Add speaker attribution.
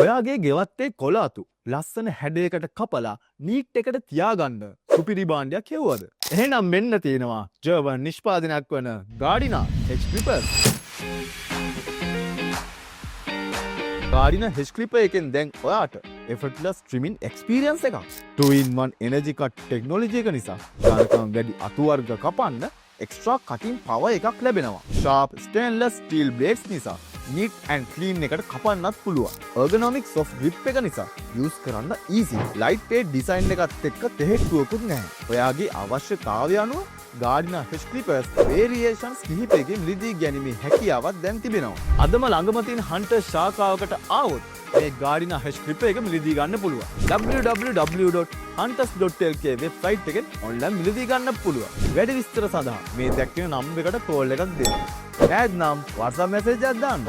Speaker 1: ඔයාගේ ගෙවත්තේ කොලාතු ලස්සන හැඩයකට කපලා නීට් එකට තියාගන්න සුපිරි භාණ්ඩයක් හෙව්වද? එහෙනම් මෙන්න තියෙනවා ජර්මන් නිෂ්පාදනයක් වන ගාඩිනා H Clipper. ගාඩිනා H Clipper එකෙන් දැන් ඔයාට effortless trimming experience එකක්. 2-in-1 energy cut technology එක නිසා ගානකම් වැඩි අතු වර්ග කපන්න extra cutting power එකක් ලැබෙනවා. sharp stainless steel blades නිසා neat and clean එකට කපන්නත් පුළුවන්. ergonomic soft grip එක නිසා use කරන්න easy. light weight design එකත් එක්ක තෙහෙට්ටුවකුත් නැහැ. ඔයාගේ අවශ්‍යතාවය අනුව ගාඩිනා H Clippers variations කිහිපයකින් මිලදී ගැනීමේ හැකියාවක් දැන් තිබෙනවා. අදම ළඟම තියෙන Hunter ශාඛාවකට ආවොත් මේ ගාඩිනා H Clipper එක මිලදී ගන්න පුළුවන්. www.hunters.lk වෙබ්සයිට් එකෙන් ඔන්ලයින් මිලදී ගන්න පුළුවන්. වැඩි විස්තර සඳහා මේ දැක්වෙන නම්බරයකට කෝල් එකක් දෙන්න. නැත්නම් WhatsApp message එකක් දාන්න.